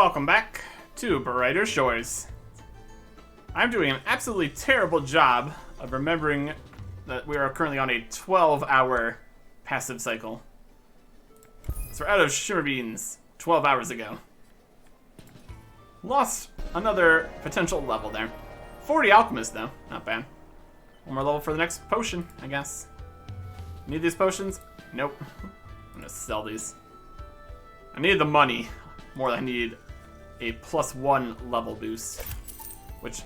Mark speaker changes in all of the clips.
Speaker 1: welcome back to Brighter Shores. I'm doing an absolutely terrible job of remembering that we are currently on a 12-hour passive cycle. So we're out of Shimmer Beans 12 hours ago. Lost another potential level there. 40 Alchemist though, not bad. One more level for the next potion, I guess. Need these potions? Nope. I'm gonna sell these. I need the money more than I need a +1 level boost. Which,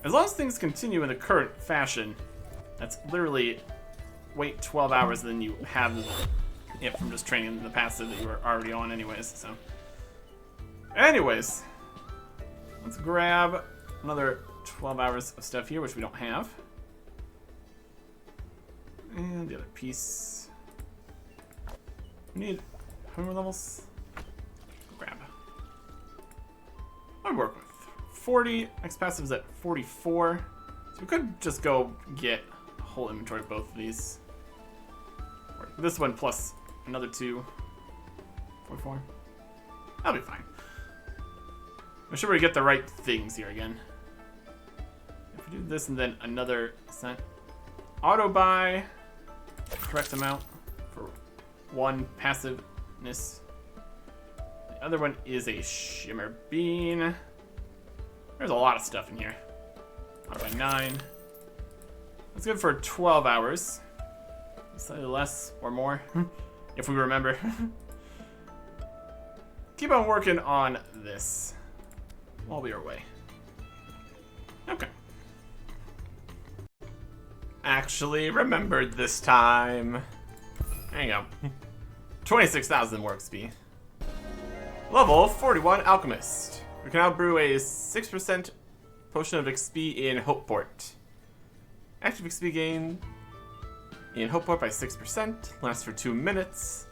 Speaker 1: as long as things continue in the current fashion, that's literally wait 12 hours and then you have it from just training the passive that you were already on anyways, so. Anyways, let's grab another 12 hours of stuff here, which we don't have. And the other piece. We need how many levels? Grab. I'd work with 40. Next passive is at 44. So we could just go get a whole inventory of both of these. Or this one plus another 2. 44. That'll be fine. Make sure we get the right things here again. If we do this and then another cent. Auto buy. Correct amount for one passiveness. The other one is a Shimmer Bean. There's a lot of stuff in here. Auto buy 9. That's good for 12 hours. Slightly less or more, if we remember. Keep on working on this while we are away. Okay. Actually remembered this time. There you go. 26,000 work speed. Level 41 Alchemist. We can now brew a 6% potion of XP in Hopeport. Active XP gain in Hopeport by 6%. Lasts for 2 minutes.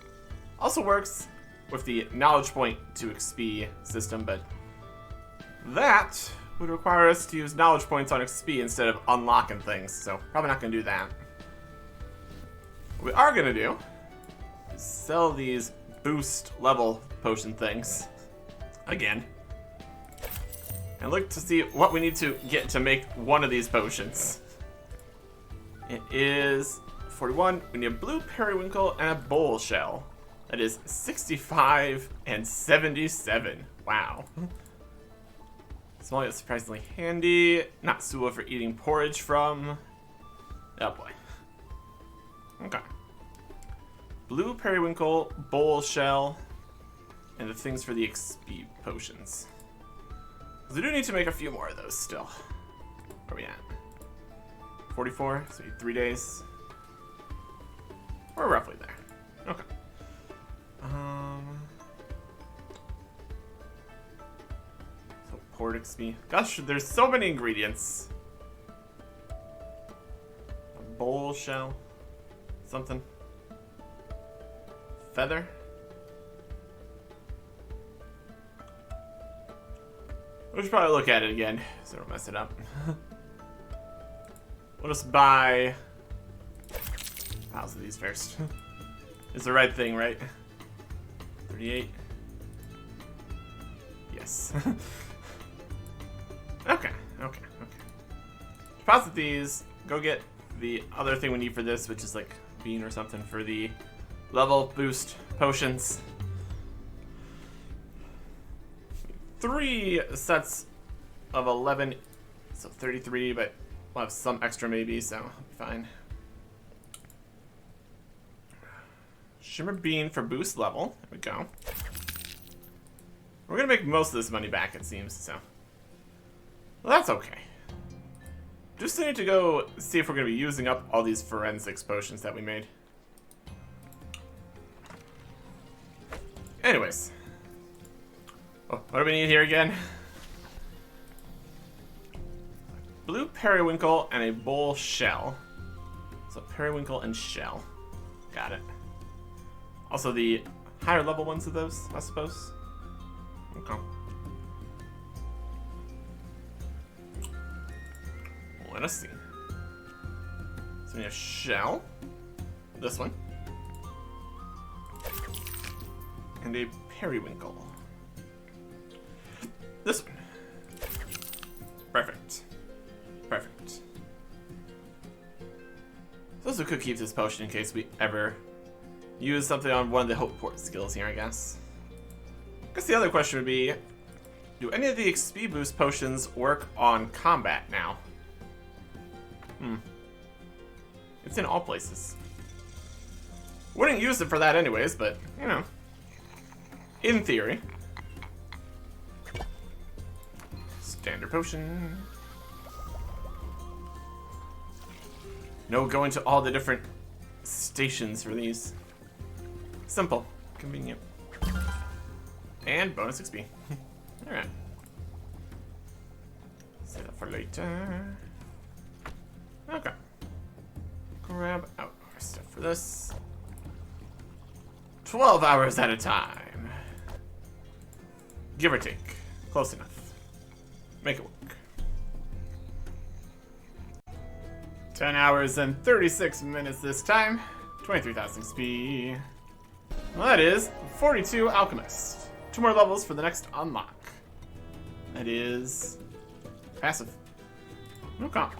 Speaker 1: Also works with the knowledge point to XP system, but that would require us to use knowledge points on XP instead of unlocking things, so probably not going to do that. What we are going to do is sell these boost level potion things again and look to see what we need to get to make one of these potions. It is 41. We need a blue periwinkle and a bowl shell. That is 65 and 77. Wow. Small yet surprisingly handy. Not suitable for eating porridge from. Oh boy. Okay. Blue periwinkle, bowl shell, and the things for the XP potions. Because we do need to make a few more of those still. Where are we at? 44, so 3 days. We're roughly there. Okay. Port XP. Gosh, there's so many ingredients. A bowl shell. Something. Feather. We should probably look at it again so I don't mess it up. We'll just buy piles of these first. It's the right thing, right? 38. Yes. Okay. Deposit these. Go get the other thing we need for this, which is like bean or something for the level boost potions. 3 sets of 11, so 33, but we'll have some extra maybe, so it'll be fine. Shimmer Bean for boost level. There we go. We're gonna make most of this money back, it seems, so. Well, that's okay. Just need to go see if we're going to be using up all these forensics potions that we made. Anyways. Oh, what do we need here again? Blue periwinkle and a bowl shell. So periwinkle and shell. Got it. Also the higher level ones of those, I suppose. Okay. Let us see. So we have shell. This one. And a periwinkle. this one. Perfect. Perfect. Also could keep this potion in case we ever use something on one of the Hope Port skills here, I guess. I guess the other question would be, do any of the XP boost potions work on combat now? It's in all places. Wouldn't use it for that anyways, but, you know, in theory. Standard potion. No going to all the different stations for these. Simple. Convenient. And bonus XP. Alright. Save that for later. Okay. Grab out our stuff for this. 12 hours at a time. Give or take. Close enough. Make it work. 10 hours and 36 minutes this time. 23,000 XP. Well, that is 42 Alchemist. 2 more levels for the next unlock. That is passive. No comp.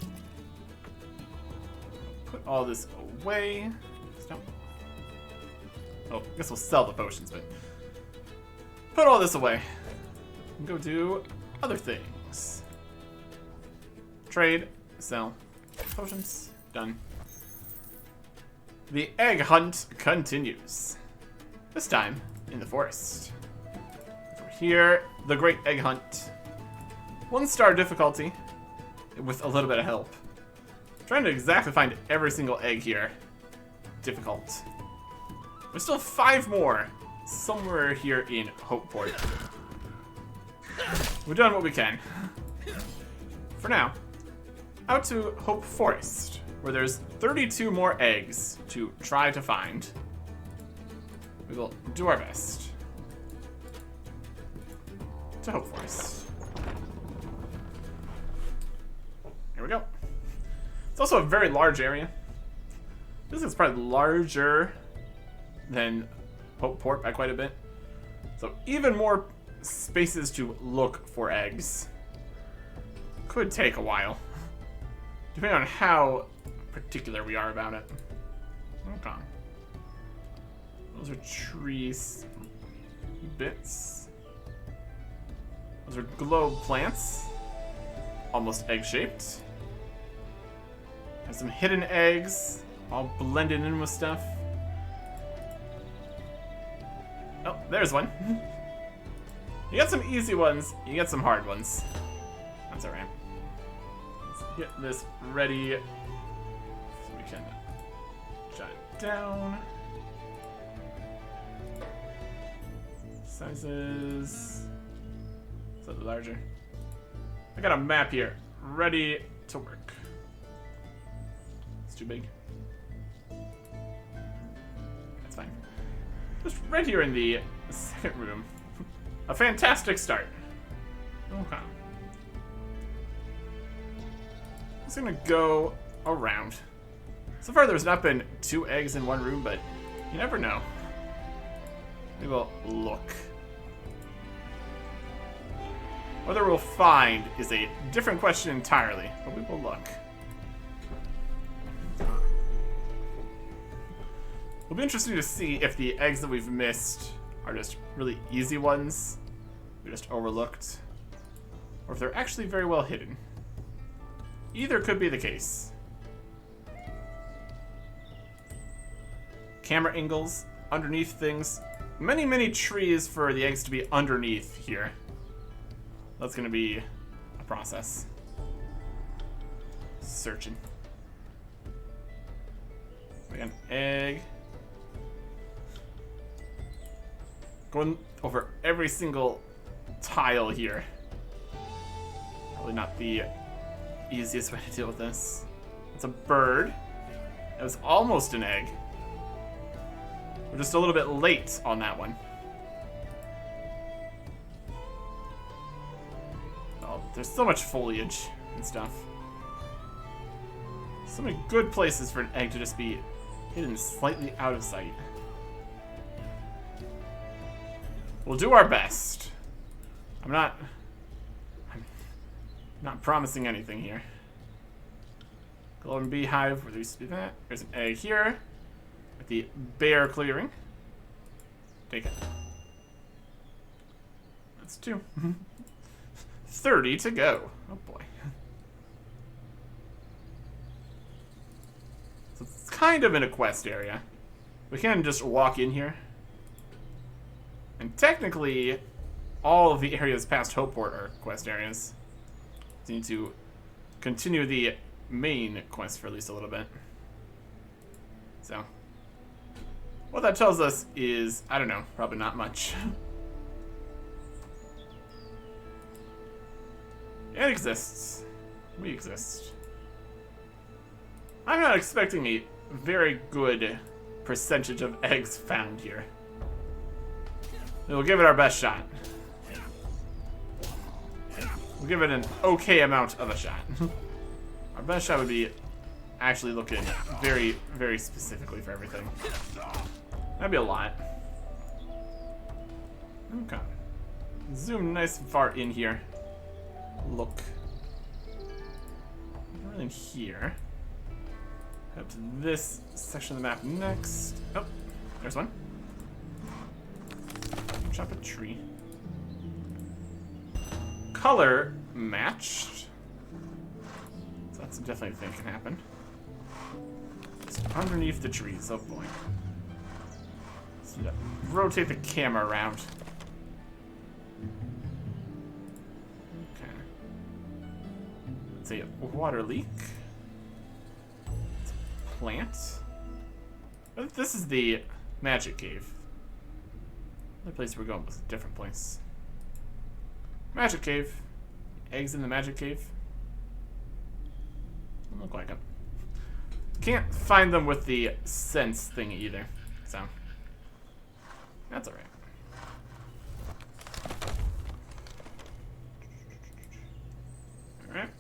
Speaker 1: Put all this away. Stop. Oh, I guess we'll sell the potions, but put all this away. And go do other things. Trade, sell, potions, done. The egg hunt continues. This time in the forest. Over here, the great egg hunt. 1-star difficulty with a little bit of help. Trying to exactly find every single egg here. Difficult. We still have 5 more somewhere here in Hope Port. We've done what we can. For now, out to Hope Forest, where there's 32 more eggs to try to find. We will do our best. To Hope Forest. Here we go. It's also a very large area. This is probably larger than Hope Port by quite a bit. So even more spaces to look for eggs. Could take a while. Depending on how particular we are about it. Okay. Those are trees bits. Those are globe plants. Almost egg-shaped. Have some hidden eggs, all blended in with stuff. Oh, there's one. You got some easy ones, you get some hard ones. That's alright. Let's get this ready so we can jot it down. Sizes. Slightly larger. I got a map here, ready to work. It's too big. That's fine. Just right here in the second room. A fantastic start. Okay. Just gonna go around. So far there's not been 2 eggs in one room, but you never know. We will look. Whether we'll find is a different question entirely, but we will look. It'll be interesting to see if the eggs that we've missed are just really easy ones we just overlooked, or if they're actually very well hidden. Either could be the case. Camera angles, underneath things. Many, many trees for the eggs to be underneath here. That's gonna be a process. Searching. We got an egg. Going over every single tile here. Probably not the easiest way to deal with this. It's a bird. It was almost an egg. We're just a little bit late on that one. Oh, there's so much foliage and stuff. So many good places for an egg to just be hidden slightly out of sight. We'll do our best. I'm not Not promising anything here. Golden beehive, where there used to be that. There's an egg here. With the bear clearing. Take it. That's 2. 30 to go. Oh boy. So it's kind of in a quest area. We can just walk in here. And technically, all of the areas past Hopeport are quest areas. So you need to continue the main quest for at least a little bit. So, what that tells us is, I don't know, probably not much. It exists. We exist. I'm not expecting a very good percentage of eggs found here. We'll give it our best shot. We'll give it an okay amount of a shot. Our best shot would be actually looking very, very specifically for everything. That'd be a lot. Okay. Zoom nice and far in here. Look. Right in here. Up to this section of the map next. Oh, there's one. Chop a tree. Color matched. So that's definitely a thing can happen. It's underneath the trees. Oh boy. So rotate the camera around. Okay. It's a water leak. It's a plant. I think this is the magic cave. The place we're going was a different place. Magic cave. Eggs in the magic cave. Doesn't look like them. Can't find them with the sense thing either. So that's alright. Alright.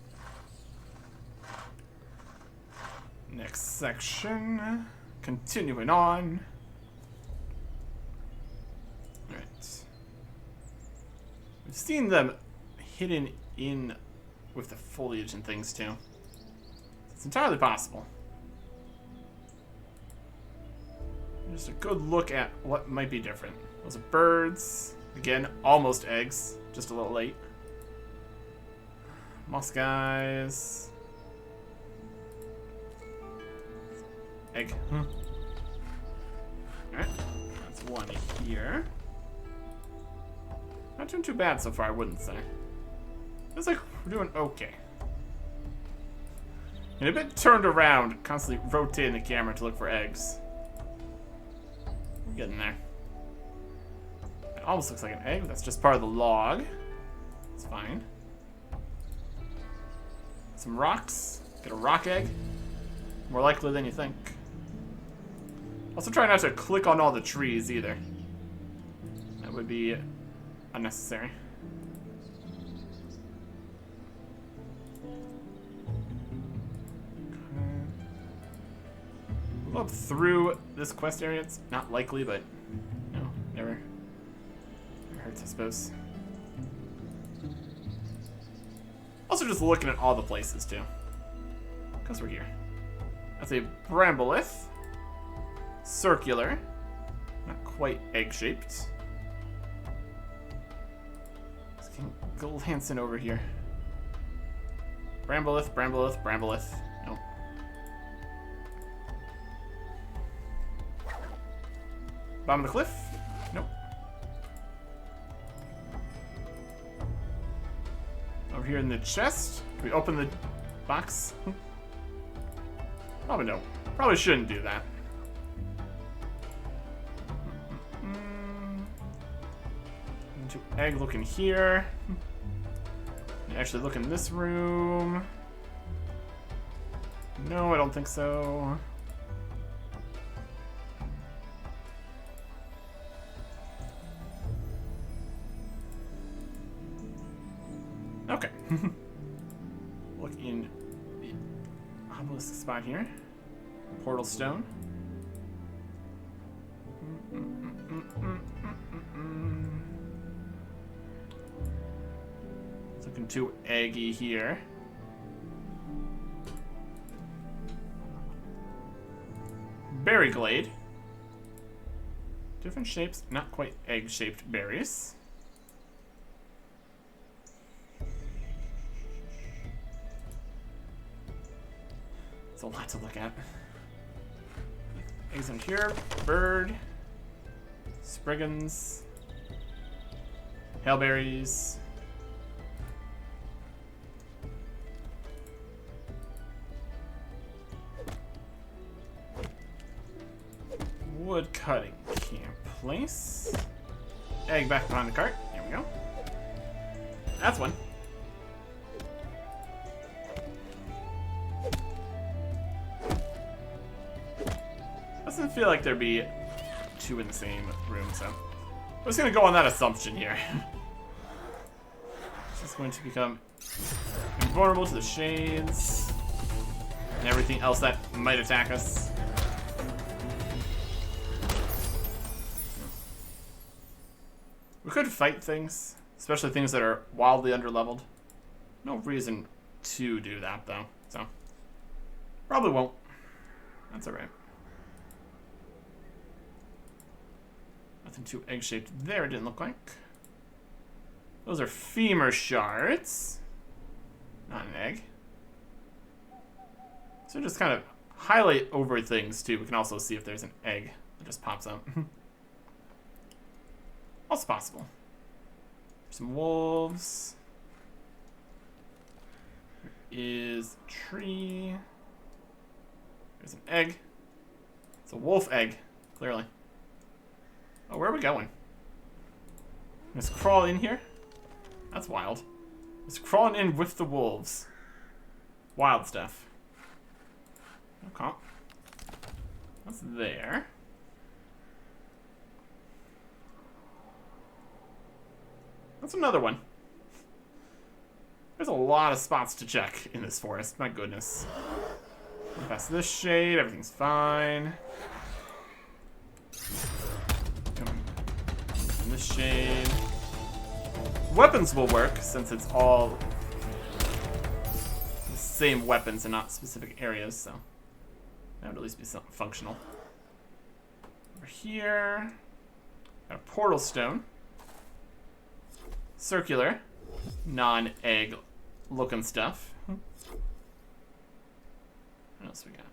Speaker 1: Next section. Continuing on. We've seen them hidden in with the foliage and things too. It's entirely possible. Just a good look at what might be different. Those are birds. Again, almost eggs. Just a little late. Moss guys. Egg. Alright. That's one here. Not doing too bad so far, I wouldn't say. Looks like we're doing okay. And a bit turned around, constantly rotating the camera to look for eggs. We're getting there. It almost looks like an egg, but that's just part of the log. It's fine. Some rocks. Get a rock egg. More likely than you think. Also try not to click on all the trees either. That would be unnecessary. We'll up through this quest area. It's not likely, but no, never hurts, I suppose. Also just looking at all the places too, because we're here. That's a Bramboleth. Circular. Not quite egg-shaped. Glancing over here. Bramboleth, Bramboleth, Bramboleth. Nope. Bottom of the cliff? Nope. Over here in the chest. Can we open the box? Probably no. Probably shouldn't do that. Egg looking here. Actually look in this room. No, I don't think so. Okay. Look in the obelisk spot here. Portal stone. Looking too eggy here. Berry Glade. Different shapes, not quite egg-shaped berries. It's a lot to look at. Eggs in here, bird, spriggans, hailberries. Wood cutting camp place. Egg back behind the cart. Here we go. That's one. Doesn't feel like there'd be two in the same room, so I'm just gonna go on that assumption here. It's just going to become invulnerable to the shades and everything else that might attack us. We could fight things, especially things that are wildly underleveled. No reason to do that though, so probably won't. That's alright. Nothing too egg-shaped there, it didn't look like. Those are femur shards. Not an egg. So just kind of highlight over things too. We can also see if there's an egg that just pops up. Also possible. Some wolves. There is a tree. There's an egg. It's a wolf egg, clearly. Oh, where are we going? Let's crawl in here. That's wild. It's crawling in with the wolves. Wild stuff. Okay. That's there. That's another one. There's a lot of spots to check in this forest. My goodness. Past this shade, everything's fine. In this shade. Weapons will work since it's all the same weapons and not specific areas, so that would at least be something functional. Over here, got a portal stone. Circular, non-egg looking stuff. What else we got?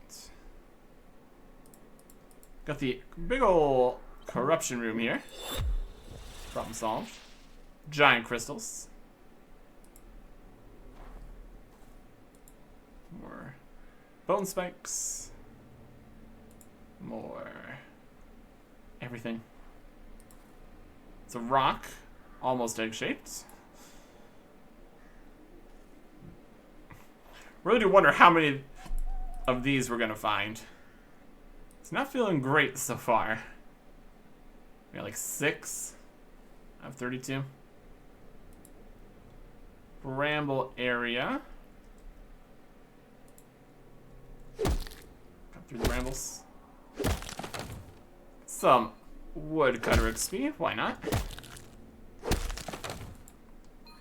Speaker 1: Got the big ol' corruption room here. Problem solved. Giant crystals. More bone spikes. More everything. It's a rock. Almost egg-shaped. Really do wonder how many of these we're gonna find. It's not feeling great so far. We got like 6 out of 32. Bramble area. Cut through the brambles. Some woodcutter XP, why not?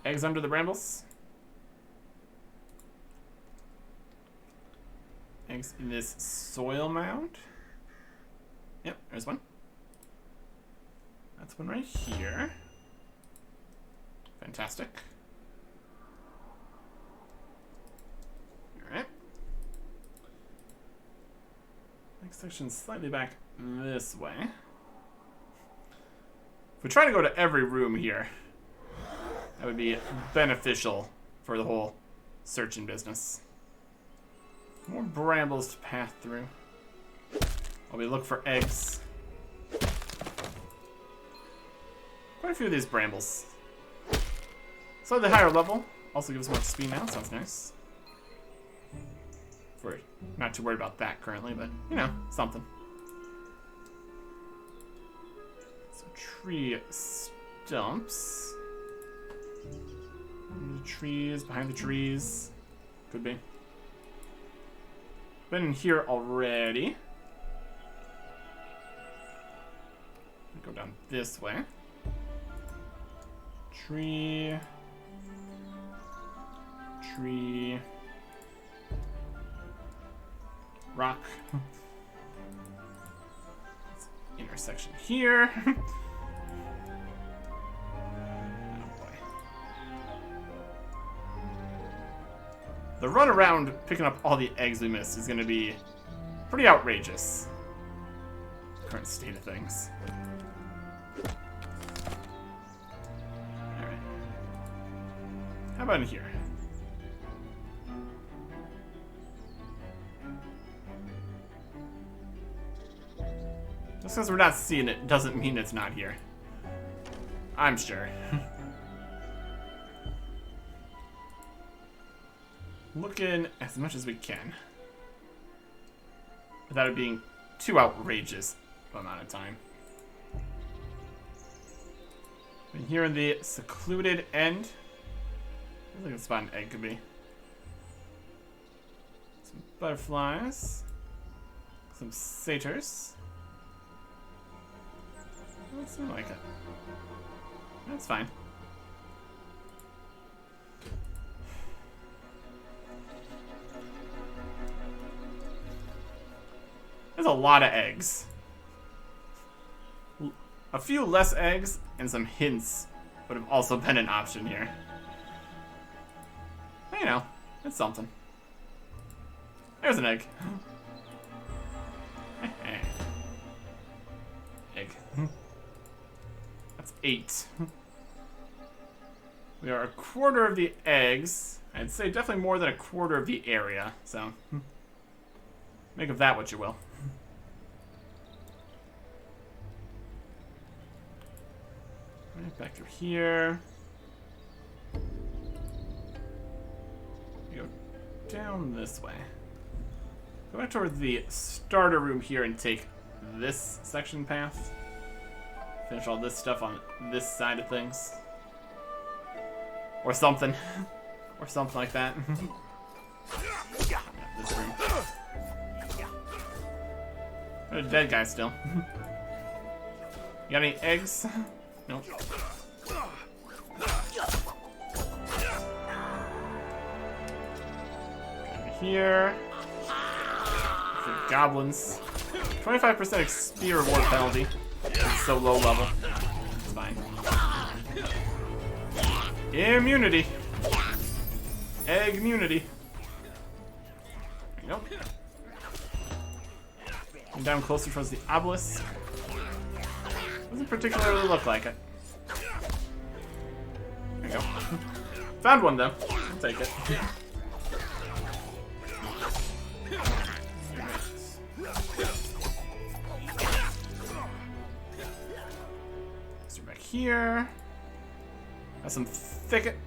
Speaker 1: Eggs under the brambles. Eggs in this soil mound. Yep, there's one. That's one right here. Fantastic. Alright. Next section slightly back this way. If we try to go to every room here, that would be beneficial for the whole searching business. More brambles to pass through while we look for eggs. Quite a few of these brambles. Slightly higher level. Also gives more speed now. Sounds nice. We're not too worried about that currently, but, you know, something. Some tree stumps. The trees, behind the trees. Could be. Been in here already. Go down this way. Tree. tree. Rock. Intersection here. Oh boy. The run around picking up all the eggs we missed is going to be pretty outrageous. Current state of things. Alright. How about in here? Just because we're not seeing it doesn't mean it's not here. I'm sure. Looking as much as we can. Without it being too outrageous amount of time. And here in the secluded end. I think a spot an egg could be. Some butterflies. Some satyrs. Doesn't seem like it. That's fine. There's a lot of eggs. A few less eggs and some hints would have also been an option here. But, you know, it's something. There's an egg. Egg. That's 8. We are a quarter of the eggs. I'd say definitely more than a quarter of the area, so make of that what you will. Right back through here. We go down this way. Go back towards the starter room here and take this section path. Finish all this stuff on this side of things. Or something. Or something like that. Yeah, this room. Got a dead guy still. You got any eggs? Nope. Over here. For goblins. 25% XP reward penalty. It's so low level. It's fine. Immunity. Egg immunity. Nope. And down closer towards the obelisk. Doesn't particularly look like it. There you go. Found one though. I'll take it. So back here. Got some thicket.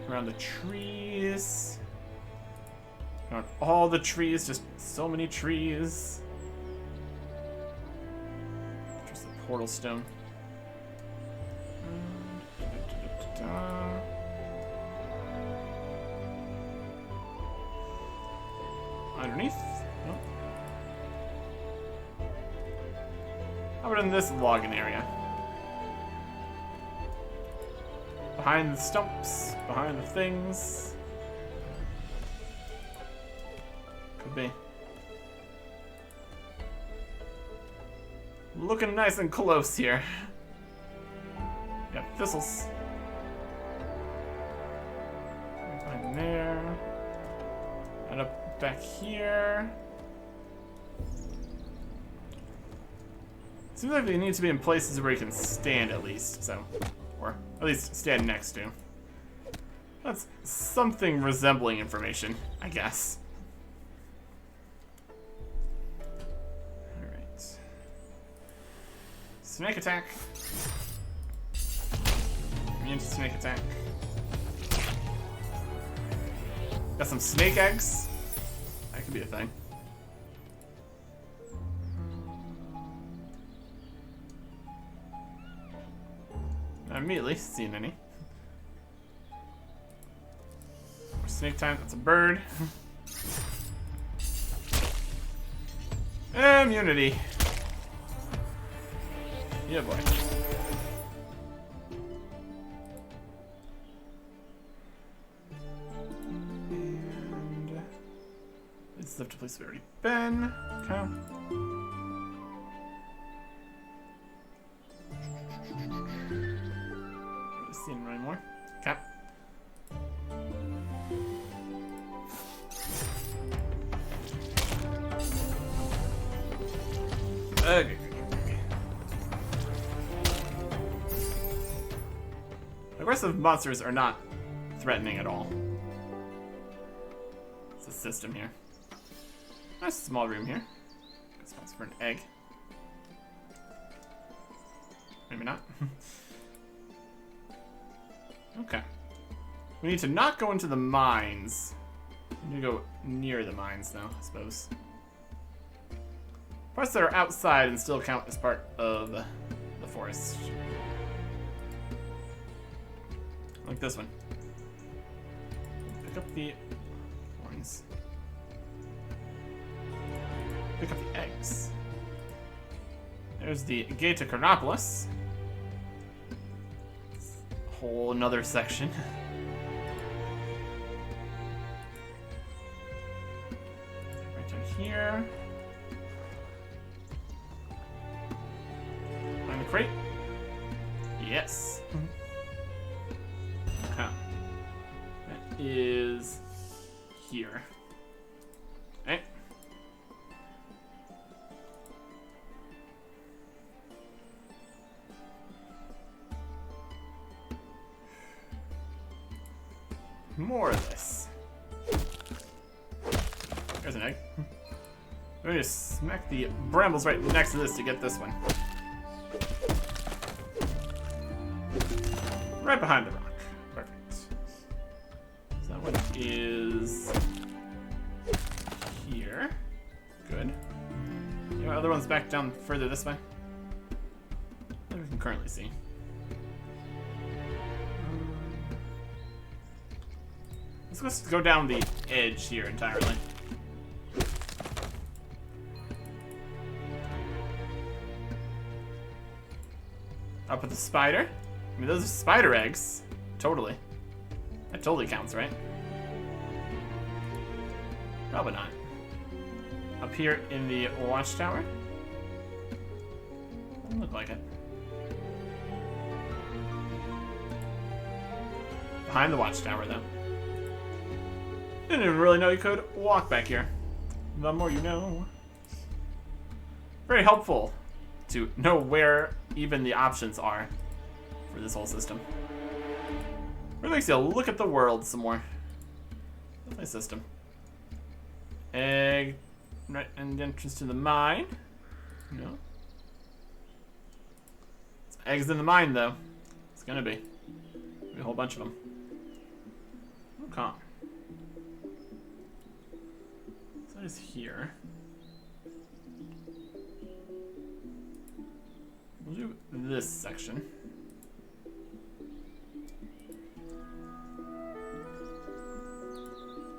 Speaker 1: Around the trees. Around all the trees, just so many trees. Just the portal stone. Underneath? Nope. How about in this logging area? Behind the stumps, behind the things. Could be. Looking nice and close here. Got thistles. Right behind there. And up back here. Seems like they need to be in places where you can stand at least, so. Or at least stand next to. That's something resembling information, I guess. Alright. Snake attack. Immune to snake attack. Got some snake eggs. That could be a thing. Not immediately seen any. More snake time, that's a bird. Immunity. Yeah, boy. This is up to place we've already been. Okay. Seeing running more. Okay. Okay. Aggressive monsters are not threatening at all. It's a system here. Nice small room here. Good spots for an egg. Maybe not. Okay. We need to not go into the mines. We need to go near the mines though, I suppose. Parts that are outside and still count as part of the forest. Like this one. Pick up the horns. Pick up the eggs. There's the Gate to Chronopolis. Whole another section. Right down here. Find the crate. Yes. Okay. That is here. Okay. More of this. There's an egg. I'm going to smack the brambles right next to this to get this one. Right behind the rock. Perfect. So that one is here. Good. The other one's back down further this way. That we can currently see. Let's go down the edge here entirely. Up with the spider. I mean, those are spider eggs. Totally. That totally counts, right? Probably not. Up here in the watchtower. Doesn't look like it. Behind the watchtower, though. Didn't even really know you could walk back here. The more you know. Very helpful to know where even the options are for this whole system. Really makes you look at the world some more. Lovely system. Egg, right, and entrance to the mine. No. It's eggs in the mine, though. It's gonna be. A whole bunch of them. Okay. So that is here. We'll do this section.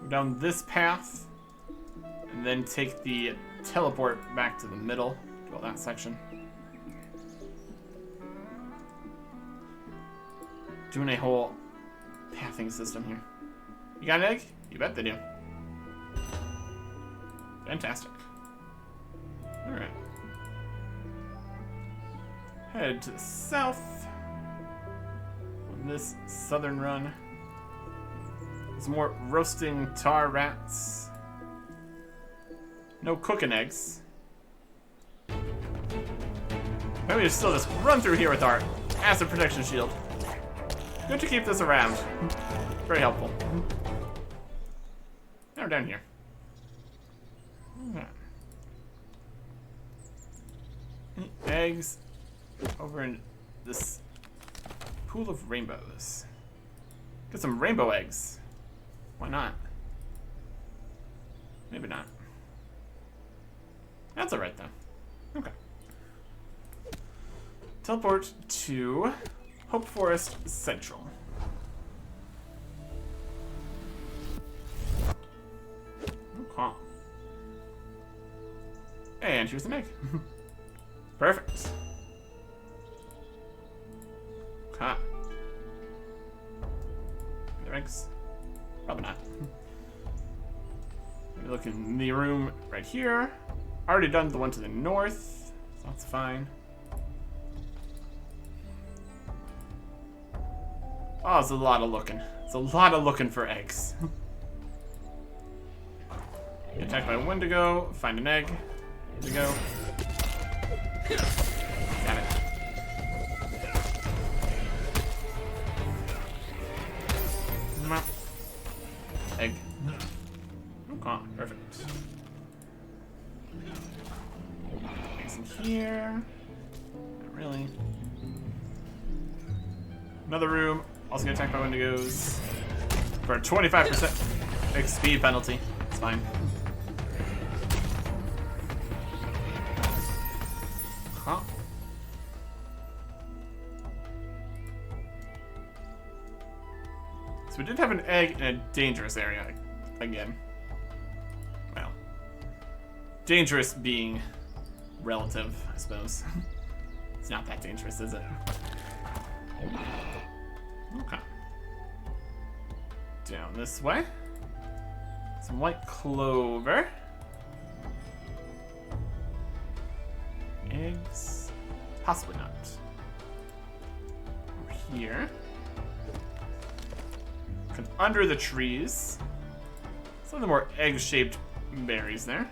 Speaker 1: Go down this path, and then take the teleport back to the middle. Do all that section. Doing a whole pathing system here. You got an egg? You bet they do. Fantastic. Alright. Head to the south. On this southern run. There's more roasting tar rats. No cooking eggs. Maybe we still just run through here with our acid protection shield. Good to keep this around. Very helpful. Now we're down here. Okay. Eggs over in this pool of rainbows. Get some rainbow eggs. Why not? Maybe not. That's alright though. Okay. Teleport to Hope Forest Central. Okay. And here's an egg. Perfect. Okay. Are there eggs? Probably not. Maybe Look in the room right here. Already done the one to the north, so that's fine. Oh, it's a lot of looking. It's a lot of looking for eggs. Get attacked by a Wendigo, find an egg. Here we go. Got it. Egg. Oh, perfect. Eggs in here. Not really. Another room. Also get attacked by Wendigos. For a 25% XP penalty. It's fine. Huh? So we did have an egg in a dangerous area again. Well, dangerous being relative, I suppose. It's not that dangerous, is it? Okay. Down this way. Some white clover. Eggs? Possibly not. Over here. Come under the trees. Some of the more egg-shaped berries there.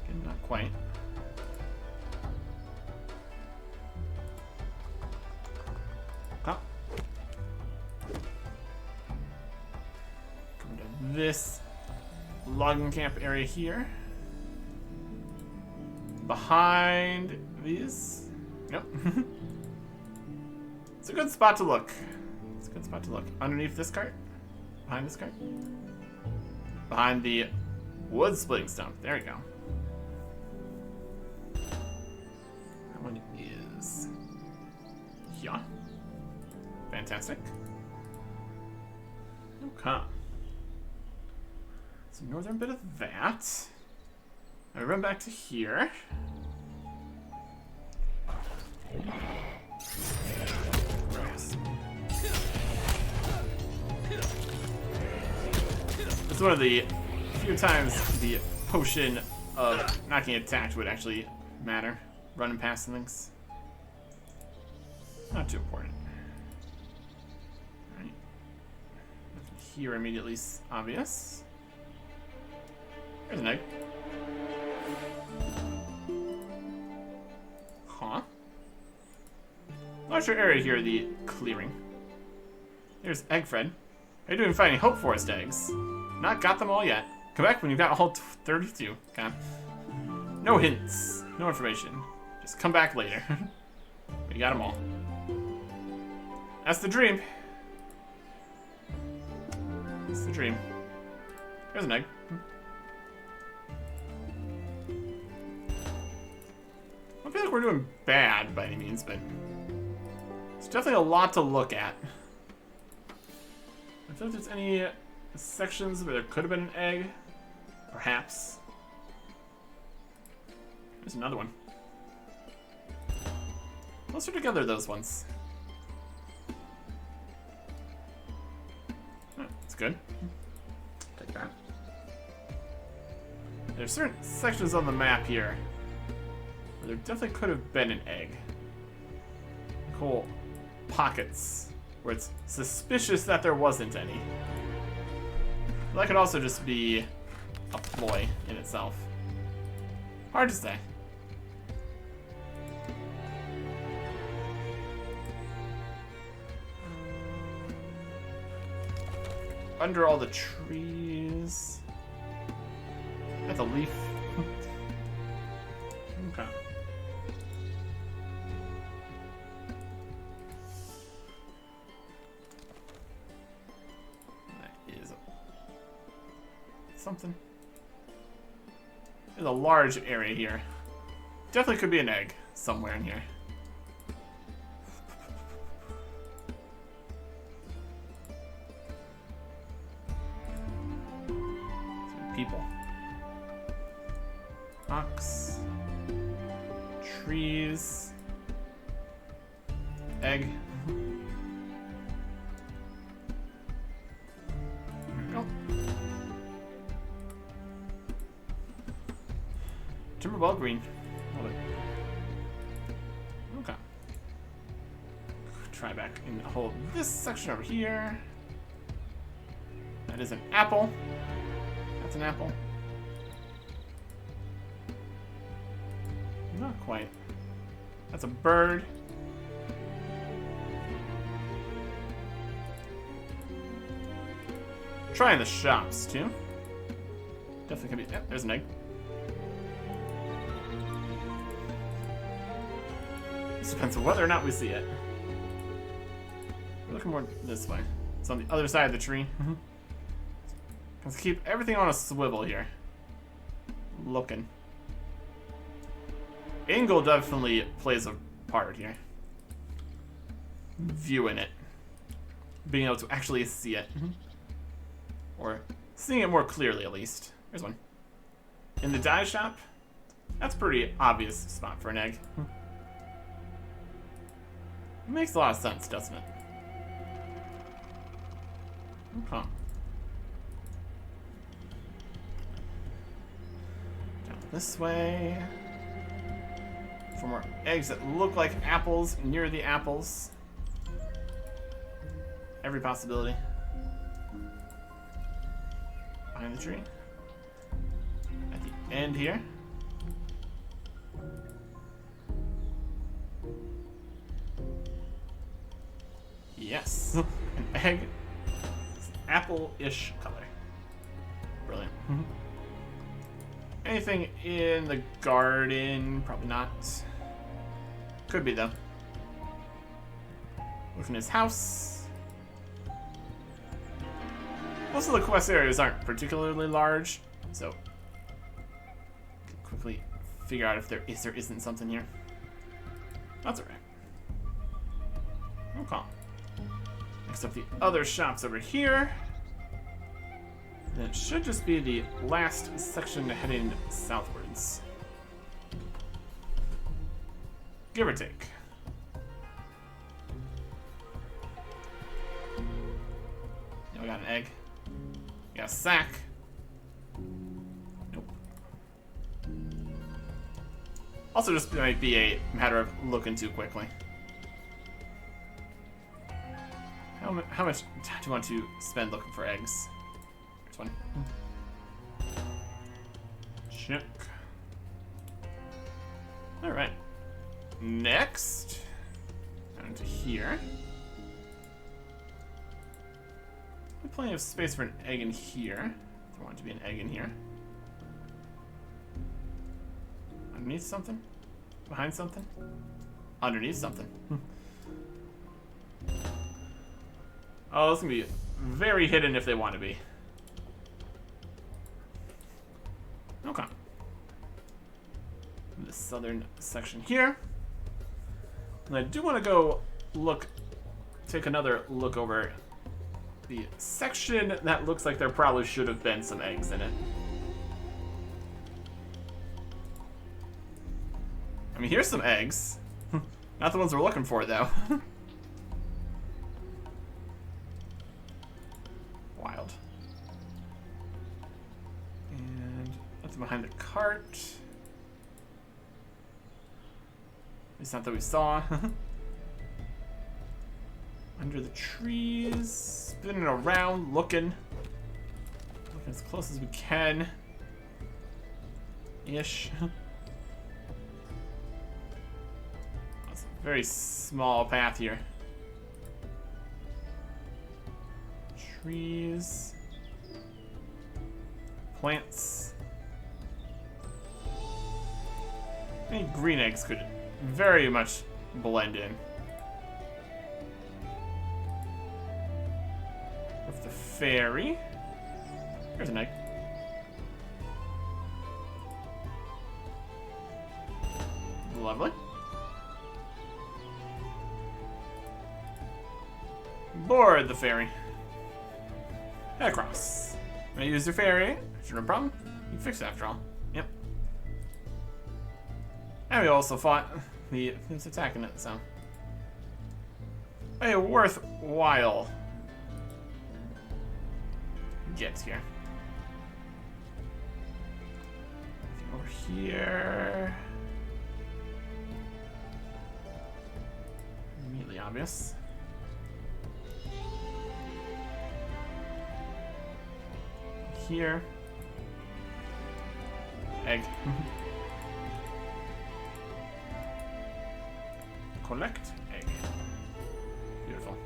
Speaker 1: Again, not quite. Oh. Come to this logging camp area here. Behind these? Nope. It's a good spot to look. It's a good spot to look. Underneath this cart? Behind this cart? Behind the wood splitting stump. There you go. That one is... yeah. Fantastic. Okay. So northern bit of that. I run back to here. Grass. It's one of the few times the potion of not getting attacked would actually matter. Running past things. Not too important. Alright. Nothing here immediately obvious. There's an egg. Huh? Larger area here, the clearing. There's Eggfred. How you doing finding Hope Forest eggs? Not got them all yet. Come back when you've got all 32. Okay. No hints. No information. Just come back later. We got them all. That's the dream. That's the dream. There's an egg. I don't feel like we're doing bad by any means, but it's definitely a lot to look at. I feel like there's any sections where there could have been an egg. Perhaps. There's another one. Closer together, those ones. Oh, that's good. Take that. There's certain sections on the map here where there definitely could have been an egg. Cool pockets where it's suspicious that there wasn't any. That could also just be a ploy in itself. Hard to say. Under all the trees. That's a leaf. Okay. That is something. There's a large area here. Definitely could be an egg somewhere in here. People. Ox. Trees. Egg. There we go. Timberball green. Love it. Okay. Try back and hold this section over here. That is an apple. That's an apple. Not quite. That's a bird. Trying the shops too. Definitely can be. Yep, there's an egg. This depends on whether or not we see it. We're looking more this way. It's on the other side of the tree. Let's keep everything on a swivel here. Looking. Angle definitely plays a part here. Viewing it. Being able to actually see it. Or seeing it more clearly, at least. Here's one. In the dye shop, that's a pretty obvious spot for an egg. It makes a lot of sense, doesn't it? Okay. Down this way. For more eggs that look like apples near the apples. Every possibility. Behind the tree. At the end here. Yes. An egg. Apple-ish color. Brilliant. Anything in the garden? Probably not. Could be, though. Look in his house. Most of the quest areas aren't particularly large, so can quickly figure out if there is or isn't something here. That's alright. Okay. Next up, the other shops over here. Then it should just be the last section heading southwards. Give or take. Yeah, we got an egg. We got a sack. Nope. Also, just might be a matter of looking too quickly. How much time do you want to spend looking for eggs? Here's one. Check. Alright. Next. Down to here. Plenty of space for an egg in here. If there wanted to be an egg in here. Underneath something? Behind something? Underneath something. Oh, this is gonna be very hidden if they want to be. Okay. The southern section here. And I do want to go take another look over the section that looks like there probably should have been some eggs in it. I mean, here's some eggs. Not the ones we're looking for, though. Wild. And that's behind the cart. It's not that we saw. Under the trees, spinning around, looking as close as we can. Ish. That's a very small path here. Trees. Plants. Any green eggs could very much blend in. With the fairy. Here's an egg. Lovely. Board the fairy. Across. When you use your fairy, if no problem, you can fix it after all. Yep. And we also fought the things attacking it, so. A worthwhile get here. Over here. Immediately obvious. Here. Egg. Collect egg. Beautiful.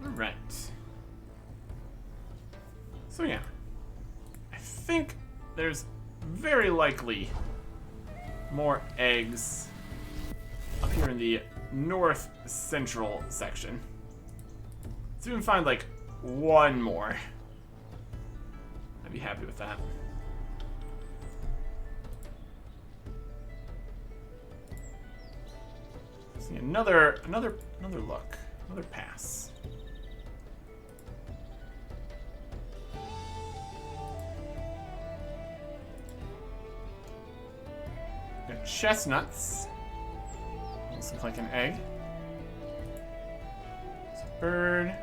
Speaker 1: Alright. So yeah. I think there's very likely more eggs up here in the north central section. Let's even find like one more. I'd be happy with that. See another look, another pass. Got chestnuts. Almost look like an egg. It's a bird.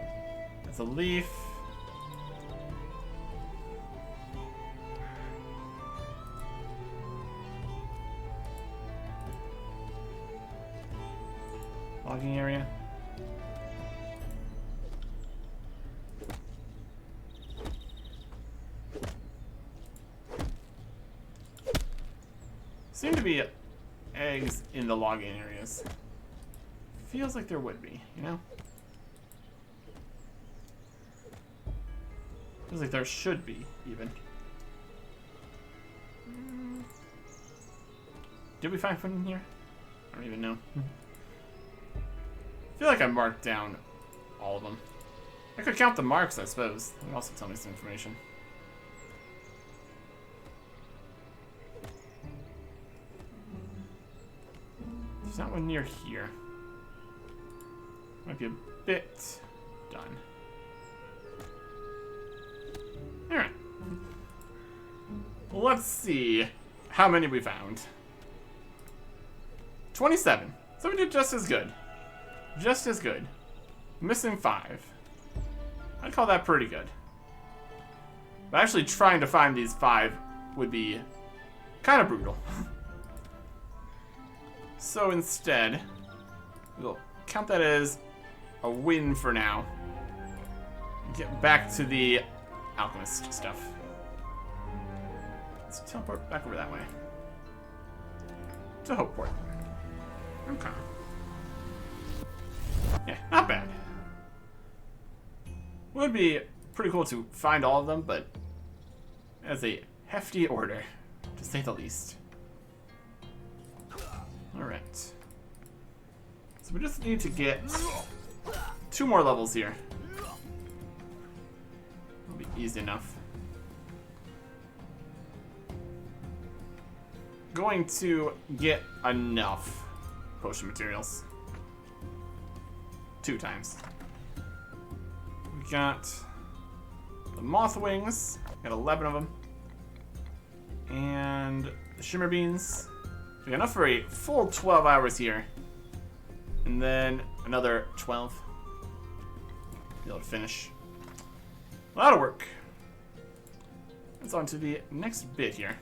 Speaker 1: It's a leaf. Logging area. Seem to be eggs in the logging areas. Feels like there would be, you know? Feels like there should be, even. Did we find food in here? I don't even know. I feel like I marked down all of them. I could count the marks, I suppose. That would also tell me some information. There's not one near here. Might be a bit done. Alright. Let's see how many we found. 27. So we did just as good. Just as good. Missing 5. I'd call that pretty good. But actually trying to find these 5 would be kind of brutal. So instead, we'll count that as a win for now. Get back to the alchemist stuff. Let's teleport back over that way. To Hopeport. Okay. Yeah, not bad. Would be pretty cool to find all of them, but as a hefty order, to say the least. Alright. So we just need to get 2 more levels here. It'll be easy enough. Going to get enough potion materials. 2 times. We got the moth wings. Got 11 of them. And the shimmer beans. We got enough for a full 12 hours here. And then another 12. Be able to finish. A lot of work. Let's on to the next bit here.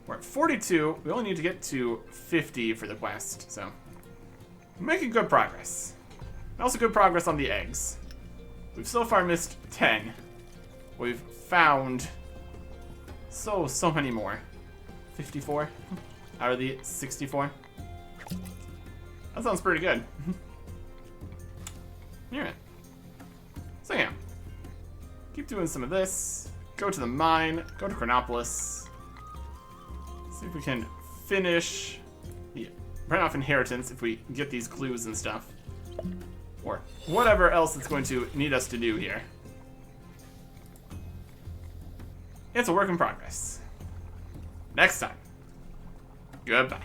Speaker 1: We're at 42. We only need to get to 50 for the quest, so we're making good progress. And also good progress on the eggs. We've so far missed 10. We've found so many more. 54 out of the 64. That sounds pretty good. Alright. So yeah. Keep doing some of this. Go to the mine. Go to Chronopolis. See if we can finish the Brennoff inheritance if we get these clues and stuff. Or whatever else it's going to need us to do here. It's a work in progress. Next time. Goodbye.